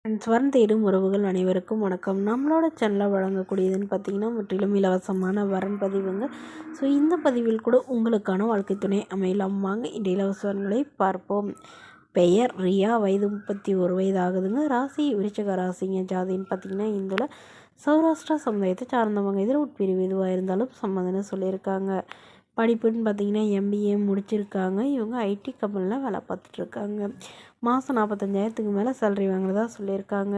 ஸ்வரம் தேடும் உறவுகள் அனைவருக்கும் வணக்கம். நம்மளோட சேனலில் வழங்கக்கூடியதுன்னு பார்த்தீங்கன்னா முற்றிலும் இலவசமான வரன் பதிவுங்க. ஸோ இந்த பதிவில் கூட உங்களுக்கான வாழ்க்கை துணை அமையலாம். வாங்க இந்த இலவச வரன்களை பார்ப்போம். பெயர் ரியா, வயது 31 வயது ஆகுதுங்க. ராசி விருச்சிக ராசிங்க. ஜாதின்னு பார்த்தீங்கன்னா இந்துல சௌராஷ்டிரா சமுதாயத்தை சார்ந்தவங்க. இதில் உட்பிரிவு எதுவாக இருந்தாலும் சம்மதம்னு சொல்லியிருக்காங்க. படிப்புன்னு பார்த்தீங்கன்னா எம்பிஏ முடிச்சிருக்காங்க. இவங்க ஐடி கம்பெனியில் வேலை பார்த்துட்ருக்காங்க. மாதம் 45,000க்கு மேலே சேலரி வாங்குறதா சொல்லியிருக்காங்க.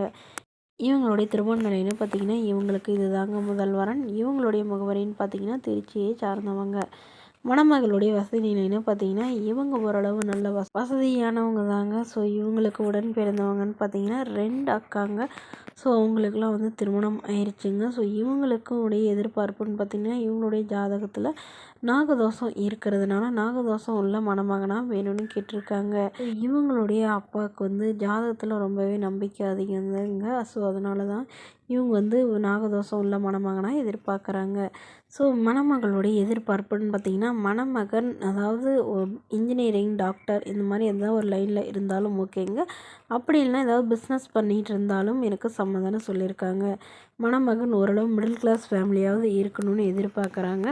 இவங்களுடைய திருமண நிலைன்னு பார்த்தீங்கன்னா இவங்களுக்கு இதுதாங்க முதல் வரன். இவங்களுடைய முகவரின்னு பார்த்தீங்கன்னா திருச்சியை சார்ந்தவங்க. மணமகளுடைய வசதி நிலைன்னு பார்த்தீங்கன்னா இவங்க ஓரளவு நல்ல வசதியானவங்க தாங்க. ஸோ இவங்களுக்கு உடன் பிறந்தவங்கன்னு பார்த்தீங்கன்னா 2 அக்காங்க. ஸோ அவங்களுக்குலாம் திருமணம் ஆயிடுச்சுங்க. ஸோ இவங்களுக்கு உடைய எதிர்பார்ப்புன்னு பார்த்தீங்கன்னா இவங்களுடைய ஜாதகத்தில் நாகதோஷம் இருக்கிறதுனால நாகதோஷம் உள்ள மணமகனாக வேணும்னு கேட்டிருக்காங்க. இவங்களுடைய அப்பாவுக்கு ஜாதகத்தில் ரொம்பவே நம்பிக்கை அதிகங்க. ஸோ அதனால தான் இவங்க நாகதோஷம் உள்ள மணமகனாக எதிர்பார்க்குறாங்க. ஸோ மணமகளுடைய எதிர்பார்ப்புன்னு பார்த்திங்கன்னா மணமகன் அதாவது இன்ஜினியரிங், டாக்டர் இந்த மாதிரி எதாவது ஒரு லைனில் இருந்தாலும் ஓகேங்க. அப்படி இல்லைனா ஏதாவது பிஸ்னஸ் பண்ணிகிட்டு இருந்தாலும் எனக்கு சம்மதம்னு சொல்லியிருக்காங்க. மணமகன் ஓரளவு மிடில் கிளாஸ் ஃபேமிலியாவது இருக்கணும்னு எதிர்பார்க்குறாங்க.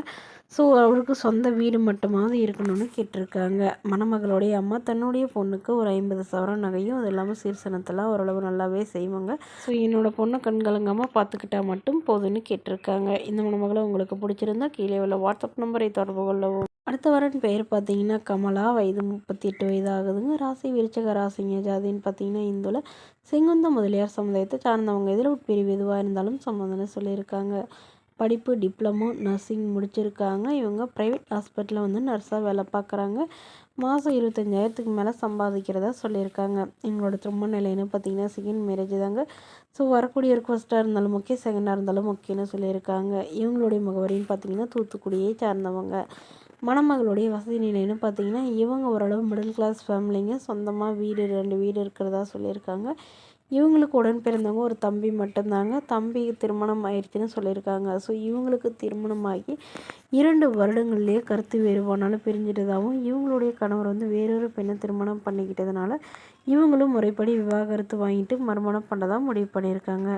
ஸோ அவருக்கு சொந்த வீடு மட்டுமாவது இருக்கணும்னு கேட்டிருக்காங்க. மணமகளுடைய அம்மா தன்னுடைய பொண்ணுக்கு ஒரு 50 சவரன் நகையும் அது இல்லாமல் சீர்சனத்தெல்லாம் ஓரளவு நல்லாவே செய்வாங்க. ஸோ என்னோடய பொண்ணை கண்கலங்காமல் பார்த்துக்கிட்டா மட்டும் போதும்னு கேட்டிருக்காங்க. இந்த மணமகளை உங்களுக்கு பிடிச்சிருந்தா கீழே உள்ள வாட்ஸ்அப் நம்பரை தொடர்பு கொள்ளவும். அடுத்த வரன் பெயர் பார்த்தீங்கன்னா கமலா, வயது 38 வயது ஆகுதுங்க. ராசி விருச்சிக ராசிங்க. ஜாதின்னு பார்த்தீங்கன்னா இந்துல செங்குந்த முதலியார் சமுதாயத்தை சார்ந்தவங்க. இதில் உட்பிரிவு எதுவாக இருந்தாலும் சம்மதம்னு சொல்லியிருக்காங்க. படிப்பு டிப்ளமோ நர்சிங் முடிச்சிருக்காங்க. இவங்க ப்ரைவேட் ஹாஸ்பிட்டலில் நர்ஸாக வேலை பார்க்குறாங்க. மாதம் 25,000க்கு மேலே சம்பாதிக்கிறதா சொல்லியிருக்காங்க. எங்களோட திருமண நிலைன்னு பார்த்தீங்கன்னா செகண்ட் மேரேஜ் தாங்க. ஸோ வரக்கூடியவருக்கு ஃபஸ்ட்டாக இருந்தாலும் ஓகே, செகண்டாக இருந்தாலும் ஓகேன்னு சொல்லியிருக்காங்க. இவங்களுடைய முகவரின்னு பார்த்தீங்கன்னா தூத்துக்குடியை சார்ந்தவங்க. மணமகளுடைய வசதி நிலைன்னு பார்த்தீங்கன்னா இவங்க ஓரளவு மிடில் கிளாஸ் ஃபேமிலிங்க. சொந்தமாக வீடு 2 வீடு இருக்கிறதா சொல்லியிருக்காங்க. இவங்களுக்கு உடன் பிறந்தவங்க ஒரு தம்பி மட்டும்தாங்க. தம்பி திருமணம் ஆயிடுச்சுன்னு சொல்லியிருக்காங்க. ஸோ இவங்களுக்கு திருமணமாகி 2 வருடங்கள்லேயே கருத்து வேறுபானாலும் பிரிஞ்சிட்டதாகவும் இவங்களுடைய கணவர் வேறொரு பெண்ணை திருமணம் பண்ணிக்கிட்டதுனால இவங்களும் முறைப்படி விவாகரத்து வாங்கிட்டு மறுமணம் பண்ணதான் முடிவு பண்ணியிருக்காங்க.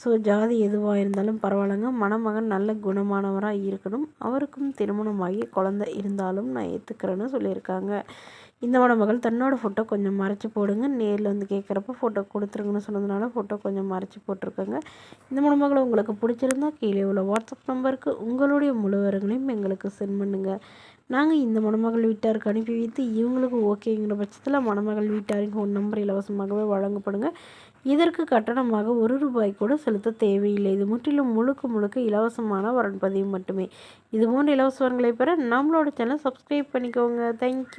ஸோ ஜாதி எதுவாக இருந்தாலும் பரவாயில்லைங்க. மணமகன் நல்ல குணமானவராக இருக்கணும். அவருக்கும் திருமணமாகி குழந்தை இருந்தாலும் நான் ஏற்றுக்கிறேன்னு சொல்லியிருக்காங்க. இந்த மணமகள் தன்னோட ஃபோட்டோ கொஞ்சம் மறைச்சி போடுங்க, நேரில் கேட்குறப்ப ஃபோட்டோ கொடுத்துருங்கன்னு சொன்னதுனால ஃபோட்டோ கொஞ்சம் மறைச்சி போட்டிருக்கேங்க. இந்த மணமகளை உங்களுக்கு பிடிச்சிருந்தா கீழே உள்ள வாட்ஸ்அப் நம்பருக்கு உங்களுடைய முழு விவரங்களையும் எங்களுக்கு சென்ட் பண்ணுங்கள். நாங்கள் இந்த மணமகள் வீட்டாருக்கு அனுப்பி வைத்து இவங்களுக்கு ஓகேங்கிற பட்சத்தில் மணமகள் வீட்டாரின் ஃபோன் நம்பர் இலவசமாகவே வழங்கப்படுங்க. இதற்கு கட்டணமாக ₹1 கூட செலுத்த தேவையில்லை. இது முற்றிலும் முழுக்க இலவசமான வரன் பதிவு மட்டுமே. இதுபோன்ற இலவச வரன்களை பெற நம்மளோட சேனலை சப்ஸ்கிரைப் பண்ணிக்கோங்க. தேங்க்யூ.